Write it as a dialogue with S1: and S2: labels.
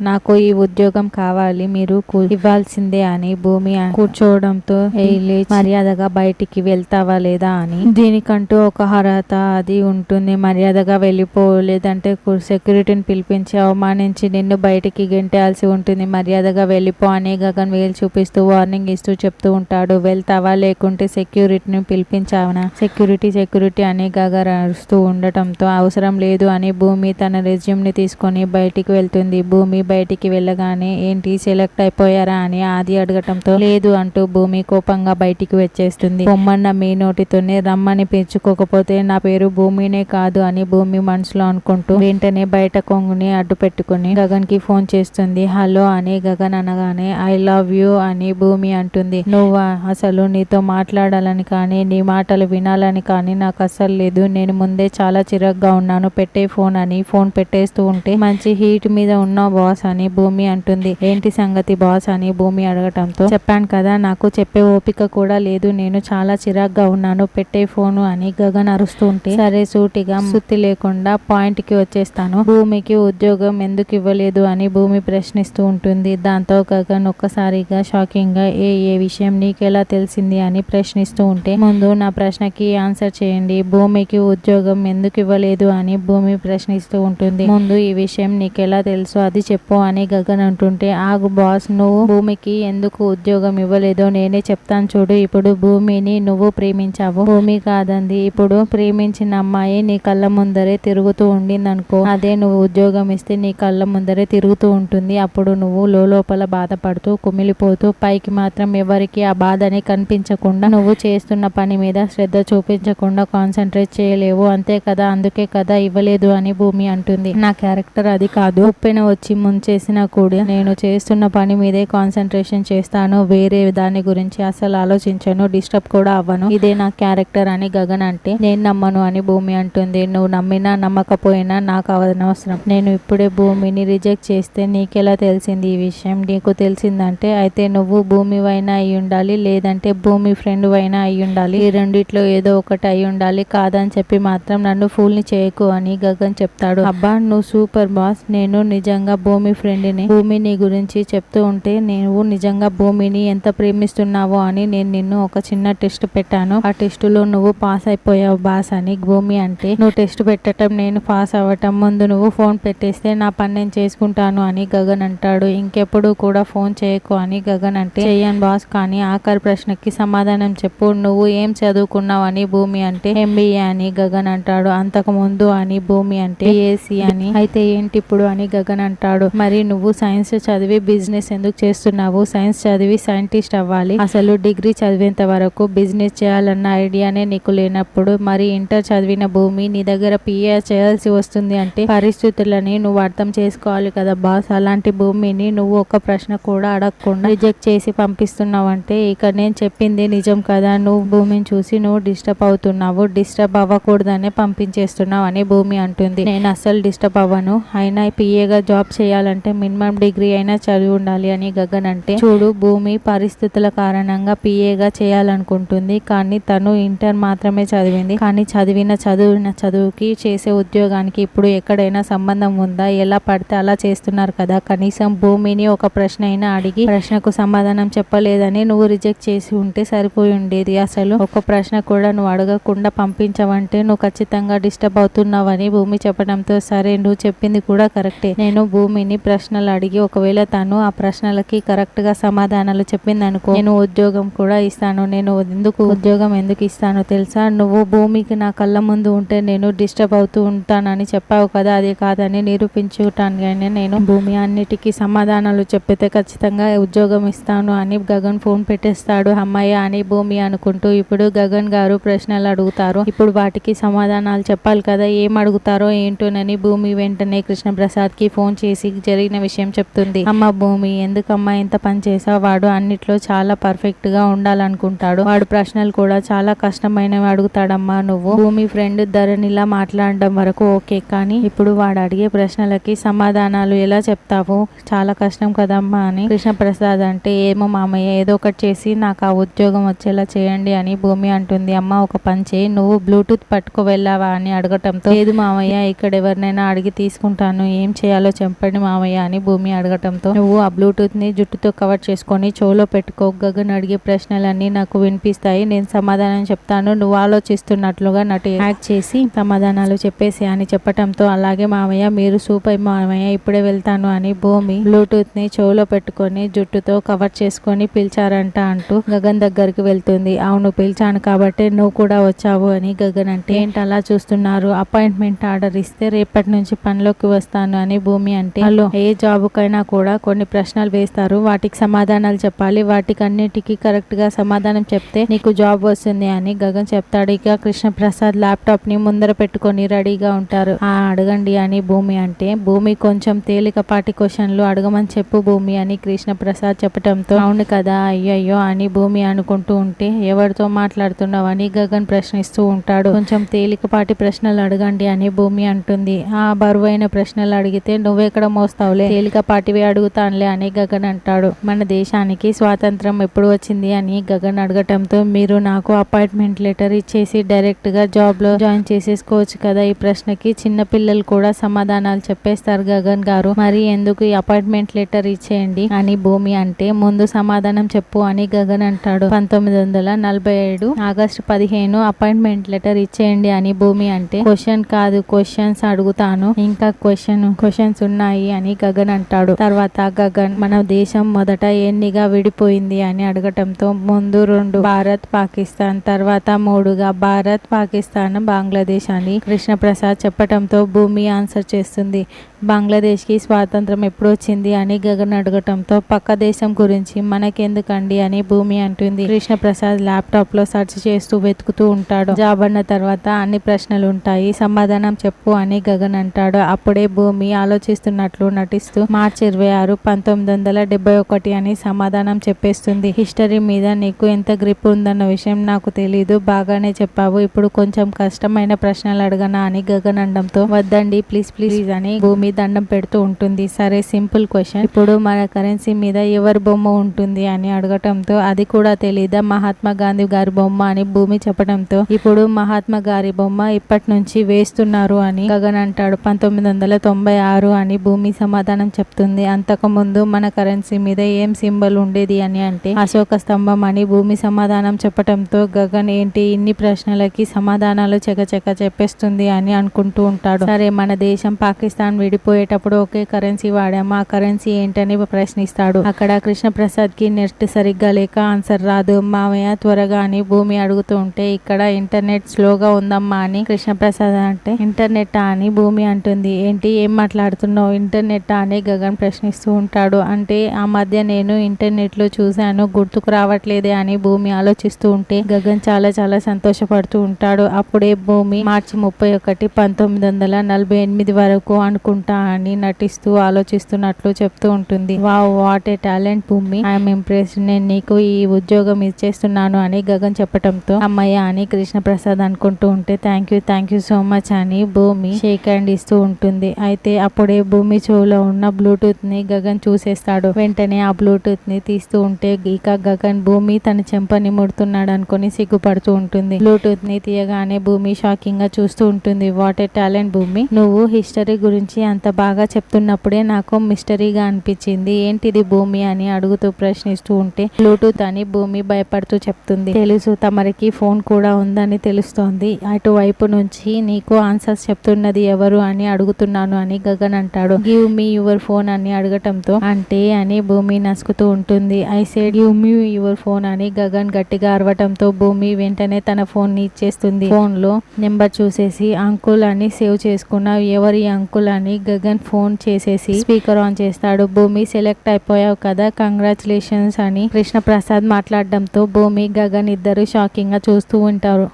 S1: నాకు ఈ ఉద్యోగం కావాలి, మీరు ఇవ్వాల్సిందే అని భూమి కూర్చోవడంతో మర్యాదగా బయటికి వెళ్తావా లేదా అని. దీనికంటూ ఒక అర్హత అది ఉంటుంది. మర్యాదగా వెళ్ళిపోలేదంటే సెక్యూరిటీని పిలిపించి అవమానించి నిన్ను బయటికి గెంటేయాల్సి ఉంటుంది. మర్యాదగా వెళ్ళిపో అని గగన్ వేలు చూపిస్తూ వార్నింగ్ ఇస్తూ చెప్తూ ఉంటాడు. వెళ్తావా లేకుంటే సెక్యూరిటీని పిలిపించావనా? సెక్యూరిటీ అని గగన్ అరుస్తూ ఉండటంతో అవసరం లేదు అని భూమి తన రెజ్యూమ్ ని తీసుకొని బయటికి వెళ్తుంది. భూమి బయటికి వెళ్ళగానే ఏంటి సెలెక్ట్ అయిపోయారా అని ఆది అడగటంతో లేదు అంటూ భూమి కోపంగా బయటికి వచ్చేస్తుంది. పొమ్మన్న మీ నోటితోనే రమ్మని పిలుచుకోకపోతే నా పేరు భూమినే కాదు అని భూమి మనసులో అనుకుంటూ వెంటనే బయట కొంగుని అడ్డు పెట్టుకుని గగన్ కి ఫోన్ చేస్తుంది. హలో అని గగన్ అనగానే ఐ లవ్ యూ అని భూమి అంటుంది. నువ్వా? అసలు నీతో మాట్లాడాలని కానీ నీ మాటలు వినాలని కానీ నాకు అస్సలు లేదు. నేను ముందే చాలా చిరాగ్గా ఉన్నాను, పెట్టే ఫోన్ అని ఫోన్ పెట్టేస్తూ ఉంటే మంచి హీట్ మీద ఉన్న బాస్ అని భూమి అంటుంది. ఏంటి సంగతి బాస్ అని భూమి అడగటంతో చెప్పాను కదా నాకు చెప్పే ఓపిక కూడా లేదు, నేను చాలా చిరాగ్గా ఉన్నాను, పెట్టే ఫోను అని గగన్ అరుస్తూ ఉంటే సరే సూటిగా సుత్తి లేకుండా పాయింట్ కి వచ్చేస్తాను, భూమికి ఉద్యోగం ఎందుకు ఇవ్వలేదు అని భూమి ప్రశ్నిస్తూ ఉంటుంది. దాంతో గగన్ ఒక్కసారిగా షాకింగ్ గా ఏ విషయం నీకెలా తెలిసింది అని ప్రశ్నిస్తూ ఉంటే ముందు నా ప్రశ్నకి ఆన్సర్ చేయండి, భూమికి ఉద్యోగం ఎందుకు ఇవ్వలేదు అని భూమి ప్రశ్నిస్తూ ఉంటుంది. ముందు ఈ విషయం నీకెలా తెలుసు అది చెప్పు అని గగన్ అంటుంటే ఆగు బాస్, నువ్వు భూమికి ఎందుకు ఉద్యోగం ఇవ్వలేదో నేనే చెప్తాను చూడు. ఇప్పుడు భూమిని నువ్వు ప్రేమించావు, భూమి కాదంది. ఇప్పుడు ప్రేమించిన అమ్మాయి నీ కళ్ళ ముందరే తిరుగుతూ ఉండిందనుకో, అదే నువ్వు ఉద్యోగం ఇస్తే నీ కళ్ళ ముందరే తిరుగుతూ ఉంటుంది. అప్పుడు నువ్వు లోపల బాధపడుతూ కుమిలిపోతూ పైకి మాత్రం ఎవరికి ఆ బాధని కనిపించకుండా నువ్వు చేస్తున్న పని మీద శ్రద్ధ చూపించకుండా కాన్సన్ట్రేట్ చేయలేవు, అంతే కదా, అందుకే కదా ఇవ్వలేదు అని భూమి అంటుంది. నా క్యారెక్టర్ అది కాదు, ఉప్పెన వచ్చి ముంచేసినా కూడా నేను చేస్తున్న పని మీదే కాన్సన్ట్రేషన్ చేస్తాను, వేరే దాని గురించి అసలు ఆలోచించను, డిస్టర్బ్ కూడా అవ్వను, ఇదే నా క్యారెక్టర్ అని గగన్ అంటే నేను నమ్మను అని భూమి అంటుంది. నువ్వు నమ్మినా నమ్మకపోయినా నాకు అనవసరం, నేను ఇప్పుడే భూమిని రిజెక్ట్ చేస్తే నీకెలా తెలిసింది ఈ విషయం? నీకు తెలిసిందంటే అయితే నువ్వు భూమి వైనా అయి ఉండాలి, లేదంటే భూమి ఫ్రెండ్ వైనా అయి ఉండాలి, ఈ రెండిట్లో ఏదో ఒకటి అయి ఉండాలి, కాదని చెప్పి మాత్రం నన్ను ఫూల్ ని చేయకు అని గగన్ చెప్తాడు. అబ్బా నువ్వు సూపర్ బాస్, నేను నిజంగా భూమి ఫ్రెండ్ని, భూమి నీ గురించి చెప్తూ ఉంటే నువ్వు నిజంగా భూమిని ఎంత ప్రేమిస్తున్నావో అని నేను నిన్ను ఒక చిన్న టెస్ట్ పెట్టాను, ఆ టెస్ట్ లో నువ్వు పాస్ అయిపోయావు బాస్ అని భూమి అంటే నువ్వు టెస్ట్ పెట్టడం నేను పాస్ అవ్వటం ముందు నువ్వు ఫోన్ పెట్టేస్తే నా పని నేను చేసుకుంటాను అని గగన్ అంటాడు. ఇంకెప్పుడు కూడా ఫోన్ చేయకు అని గగన్ అంటే చెయ్యను బాస్, కానీ ఆఖరి ప్రశ్నకి సమాధానం చెప్పు, నువ్వు ఏం చదువుకున్నావు అని భూమి అంటే ఎంబీఏ అని గగన్ అంటాడు. అంతకు ముందు అని భూమి అంటే ఏసీ అని. అయితే ఏంటి ఇప్పుడు అని గగన్ అంటాడు. మరి నువ్వు సైన్స్ చదివి బిజినెస్ ఎందుకు చేస్తున్నావు? సైన్స్ చదివి సైంటిస్ట్ అవ్వాలి, అసలు డిగ్రీ చదివేంత వరకు బిజినెస్ చేయాలన్న ఐడియానే నీకు లేనప్పుడు మరి ఇంటర్ చదివిన భూమి నీ దగ్గర పిఏ చేయాల్సి వస్తుంది అంటే పరిస్థితులని నువ్వు అర్థం చేసుకోవాలి కదా బాస్. అలాంటి భూమిని నువ్వు ఒక ప్రశ్న కూడా అడగకుండా రిజెక్ట్ చేసి పంపిస్తున్నావు అంటే ఇక నేను చెప్పింది నిజం కదా, నువ్వు భూమిని చూసి నువ్వు డిస్టర్బ్ అవుతున్నావు, డిస్టర్బ్ అవ్వకూడదనే పంపించేస్తున్నావు అని భూమి అంటుంది. నేను అస్సలు డిస్టర్బ్ అవ్వను, అయినా పిఏగా జాబ్ చేయాలంటే మినిమం డిగ్రీ అయినా చదివి ఉండాలి అని గగన్ అంటే చూడు భూమి పరిస్థితుల కారణంగా పిఏగా చేయాలనుకుంటుంది, కానీ తను ఇంటర్ మాత్రమే చదివింది, కానీ చదివిన చదువుకి చేసే ఉద్యోగానికి ఇప్పుడు ఎక్కడైనా సంబంధం ఉందా? ఎలా పడితే అలా చేస్తున్నారు కదా, కనీసం భూమిని ఒక ప్రశ్న అయినా అడిగి ప్రశ్నకు సమాధానం చెప్పలేదని నువ్వు రిజెక్ట్ చేసి ఉంటే సరిపోయి ఉండేది. అసలు ఒక ప్రశ్న కూడా నువ్వు అడగకుండా పంపించవంటే నువ్వు ఖచ్చితంగా డిస్టర్బ్ అవుతున్నావని భూమి చెప్పడంతో సరే నువ్వు చెప్పింది కూడా కరెక్టే, నేను భూమిని ప్రశ్నలు అడిగి ఒకవేళ తను ఆ ప్రశ్నలకి కరెక్ట్ గా సమాధానాలు చెప్పిందనుకో నేను ఉద్యోగం కూడా ఇస్తాను. నేను ఉద్యోగం ఎందుకు ఇస్తానో తెలుసా? నువ్వు భూమికి నా కళ్ళ ముందు ఉంటే నేను డిస్టర్బ్ అవుతూ ఉంటానని చెప్పావు కదా, అది కాదని నిరూపించుటానికైనా నేను భూమి అన్నిటికీ సమాధానాలు చెప్పితే ఖచ్చితంగా ఉద్యోగం ఇస్తాను అని గగన్ ఫోన్ పెట్టేస్తాడు. అమ్మాయి అని భూమి అనుకుంటూ ఇప్పుడు గగన్ గారు ప్రశ్నలు అడుగుతారు, ఇప్పుడు వాటికి సమాధానాలు చెప్పాలి కదా, ఏం అడుగుతారో ఏంటోనని భూమి వెంటనే కృష్ణప్రసాద్ కి ఫోన్ చేసి జరిగిన విషయం చెప్తుంది. అమ్మ భూమి ఎందుకమ్మా ఇంత పని చేసావు? వాడు అన్నిట్లో చాలా పర్ఫెక్ట్ గా ఉండాలనుకుంటాడు, వాడు ప్రశ్నలు కూడా చాలా కష్టమైనవి అడుగుతాడమ్మా, నువ్వు భూమి ఫ్రెండ్ ధరణిలా మాట్లాడడం వరకు ఓకే, కానీ ఇప్పుడు వాడు అడిగే ప్రశ్నలకి సమాధానాలు ఎలా చెప్తావు? చాలా కష్టం కదమ్మా అని కృష్ణప్రసాద్ అంటే ఏమో మామయ్య ఏదో ఒకటి చేసి నాకు ఆ ఉద్యోగం వచ్చేలా చేయండి అని భూమి అంటుంది. అమ్మ ఒక పని చేయి, నువ్వు బ్లూటూత్ పట్టుకు వెళ్ళావా అని అడగటంతో లేదు మామయ్య ఇక్కడ ఎవరినైనా అడిగి తీసుకుంటాను, ఏం చేయాలో చెప్పండి మామయ్య అని భూమి అడగటంతో, నువ్వు ఆ బ్లూటూత్ ని జుట్టుతో కవర్ చేసుకొని చెవులో పెట్టుకో. గగన్ అడిగే ప్రశ్నలన్నీ నాకు వినిపిస్తాయి. నేను సమాధానం చెప్తాను. నువ్వు ఆలోచిస్తున్నట్లుగా యాక్ట్ చేసి సమాధానాలు చెప్పేసి అని చెప్పటంతో, అలాగే మామయ్య, మీరు సూపర్ మామయ్య, ఇప్పుడే వెళ్తాను అని భూమి బ్లూటూత్ ని చెవులో పెట్టుకొని జుట్టుతో కవర్ చేసుకొని పిలిచారంట అంటూ గగన్ దగ్గరికి వెళ్తుంది. అవును, పిలిచాను కాబట్టి నువ్వు కూడా వచ్చావు అని గగన్ అంటే, ఏంటి అలా చూస్తున్నారు? అపాయింట్మెంట్ ఆర్డర్ ఇస్తే రేపటి నుంచి పనిలోకి వస్తాను అని భూమి అంటే, హలో, ఏ జాబుకైనా కూడా కొన్ని ప్రశ్నలు వేస్తారు, వాటికి సమాధానాలు చెప్పాలి, వాటికి అన్నిటికీ కరెక్ట్ గా సమాధానం చెప్తే నీకు జాబ్ వస్తుంది అని గగన్ చెప్తాడు. ఇక కృష్ణప్రసాద్ ల్యాప్టాప్ ని ముందర పెట్టుకొని రెడీగా ఉంటారు. అడగండి అని భూమి అంటే, భూమి కొంచెం తేలికపాటి క్వశ్చన్లు అడగమని చెప్పు భూమి అని కృష్ణప్రసాద్ చెప్పటంతో, అవును కదా, అయ్యయ్యో అని భూమి అనుకుంటూ ఉంటే, ఎవరితో మాట్లాడుతున్నావు అని గగన్ ప్రశ్నిస్తూ ఉంటాడు. కొంచెం తేలికపాటి ప్రశ్నలు అడగండి అని భూమి అంటుంది. బరువైన ప్రశ్నలు అడిగితే నువ్వెక్కడ మోస్తావులే, తేలికపాటివి అడుగుతానులే అని గగన్ అంటాడు. మన దేశానికి స్వాతంత్రం ఎప్పుడు వచ్చింది అని గగన్ అడగటంతో, మీరు నాకు అపాయింట్మెంట్ లెటర్ ఇచ్చేసి డైరెక్ట్ గా జాబ్ లో జాయిన్ చేసేసుకోవచ్చు కదా. ఈ ప్రశ్నకి చిన్న పిల్లలు కూడా సమాధానాలు చెప్పేస్తారు గగన్ గారు, మరి ఎందుకు ఈ అపాయింట్మెంట్ లెటర్ ఇచ్చేయండి అని భూమి అంటే, ముందు సమాధానం చెప్పు అని గగన్ అంటాడు. 1947 ఆగస్టు 15 అపాయింట్మెంట్ లెటర్ ఇచ్చేయండి అని భూమి అంటే, క్వశ్చన్ కాదు, క్వశ్చన్స్ అడుగుతాను, ఇంకా క్వశ్చన్స్ ఉన్నాయి అని గగన్ అంటాడు. తర్వాత గగన్, మన దేశం మొదట ఎన్నిగా విడిపోయింది అని అడగటంతో, ముందు 2 భారత్ పాకిస్తాన్, తర్వాత 3గా భారత్ పాకిస్తాన్ బంగ్లాదేశ్ అని కృష్ణప్రసాద్ చెప్పటంతో భూమి ఆన్సర్ చేస్తుంది. బంగ్లాదేశ్ కి స్వాతంత్రం ఎప్పుడు వచ్చింది అని గగన్ అడగటంతో, పక్క దేశం గురించి మనకెందుకండి అని భూమి అంటుంది. కృష్ణప్రసాద్ ల్యాప్టాప్ లో సెర్చ్ చేస్తూ వెతుకుతూ ఉంటాడు. జాబ్ అన్న తర్వాత అన్ని ప్రశ్నలు ఉంటాయి, సమాధానం చెప్పు అని గగన్ అంటాడు. అప్పుడే భూమి ఆలోచిస్తున్నట్లు నటిస్తూ మార్చి 26, 1971 అని సమాధానం చెప్పేస్తుంది. హిస్టరీ మీద నీకు ఎంత గ్రిప్ ఉందన్న విషయం నాకు తెలీదు, బాగానే చెప్పావు, ఇప్పుడు కొంచెం కష్టమైన ప్రశ్నలు అడగనా అని గగన్ అనడంతో, వద్దండి ప్లీజ్ ప్లీజ్ అని భూమి దండం పెడుతూ ఉంటుంది. సరే, సింపుల్ క్వశ్చన్, ఇప్పుడు మన కరెన్సీ మీద ఎవరి బొమ్మ ఉంటుంది అని అడగటంతో, అది కూడా తెలీదా, మహాత్మా గాంధీ గారి బొమ్మ అని భూమి చెప్పడంతో, ఇప్పుడు మహాత్మా గారి బొమ్మ ఇప్పటి నుంచి వేస్తున్నారు అని గగన్ అంటాడు. 1996 అని భూమి సమాధానం చెప్తుంది. అంతకు ముందు మన కరెన్సీ మీద ఏం సింబల్ ఉండేది అని అంటే, అశోక స్తంభం అని భూమి సమాధానం చెప్పటంతో గగన్, ఏంటి ఇన్ని ప్రశ్నలకి సమాధానాలు చకచక చెప్పేస్తుంది అని అనుకుంటూ ఉంటాడు. సరే, మన దేశం పాకిస్తాన్ విడిపోయేటప్పుడు ఒకే కరెన్సీ వాడాము, ఆ కరెన్సీ ఏంటని ప్రశ్నిస్తాడు. అక్కడ కృష్ణప్రసాద్ కి నెట్ సరిగ్గా లేక ఆన్సర్ రాదు. మామయ్య త్వరగా అని భూమి అడుగుతూ ఉంటే, ఇక్కడ ఇంటర్నెట్ స్లోగా ఉందమ్మా అని కృష్ణప్రసాద్ అంటే, ఇంటర్నెట్ అని భూమి అంటుంది. ఏంటి, ఏం మాట్లాడుతున్నావు, ఇంటర్నెట్ అని గగన్ ప్రశ్నిస్తూ ఉంటాడు. అంటే ఆ మధ్య నేను ఇంటర్నెట్ లో చూశాను, గుర్తుకు రావట్లేదే అని భూమి ఆలోచిస్తూ ఉంటే గగన్ చాలా చాలా సంతోషపడుతూ ఉంటాడు. అప్పుడే భూమి మార్చి 31, 1948 వరకు అనుకుంటా అని నటిస్తూ ఆలోచిస్తున్నట్లు చెప్తూ ఉంటుంది. వావ్, వాట్ ఏ టాలెంట్ భూమి, ఐఎమ్ ఇంప్రెస్డ్, నేను నీకు ఈ ఉద్యోగం ఇచ్చేస్తున్నాను అని గగన్ చెప్పటంతో, అమ్మయ్య అని కృష్ణప్రసాద్ అనుకుంటూ ఉంటే, థ్యాంక్ యూ సో మచ్ అని భూమి షేక్ హ్యాండ్ ఇస్తూ ఉంటుంది. అయితే అప్పుడే భూమి చెవులో ఉన్న బ్లూటూత్ ని గగన్ చూసేస్తాడు. వెంటనే ఆ బ్లూటూత్ ని తీస్తూ ఉంటే ఇక గగన్ భూమి తన చెంపని ముడుతున్నాడు అనుకుని సిగ్గుపడుతూ ఉంటుంది. బ్లూటూత్ ని తీయగానే భూమి షాకింగ్ గా చూస్తూ ఉంటుంది. వాట్ ఏ టాలెంట్ భూమి, నువ్వు హిస్టరీ గురించి అంత బాగా చెప్తున్నప్పుడే నాకు మిస్టరీగా అనిపించింది, ఏంటిది భూమి అని అడుగుతూ ప్రశ్నిస్తూ ఉంటే, బ్లూటూత్ అని భూమి భయపడుతూ చెప్తుంది. తెలుసు, తమరికి ఫోన్ కూడా ఉందని తెలుస్తోంది, అటువైపు నుంచి నీకు ఆన్సర్స్ చెప్తున్నది ఎవరు అని అడుగుతున్నాను అని గగన్ అంటాడు. గివ్ మీ యువర్ ఫోన్ అని అడగటంతో, అంటే అని భూమి నసుకుతూ ఉంటుంది. I said give me your phone అని గగన్ గట్టిగా అరవటంతో భూమి వెంటనే తన ఫోన్ ని ఇచ్చేస్తుంది. ఫోన్ లో నెంబర్ చూసేసి, అంకుల్ అని సేవ్ చేసుకున్నావు, ఎవరి అంకుల్ అని గగన్ ఫోన్ చేసేసి స్పీకర్ ఆన్ చేస్తాడు. భూమి, సెలెక్ట్ అయిపోయావు కదా, కంగ్రాచులేషన్స్ అని కృష్ణప్రసాద్ మాట్లాడడంతో భూమి, గగన్ ఇద్దరు షాకింగ్ గా చూస్తూ ఉంటారు.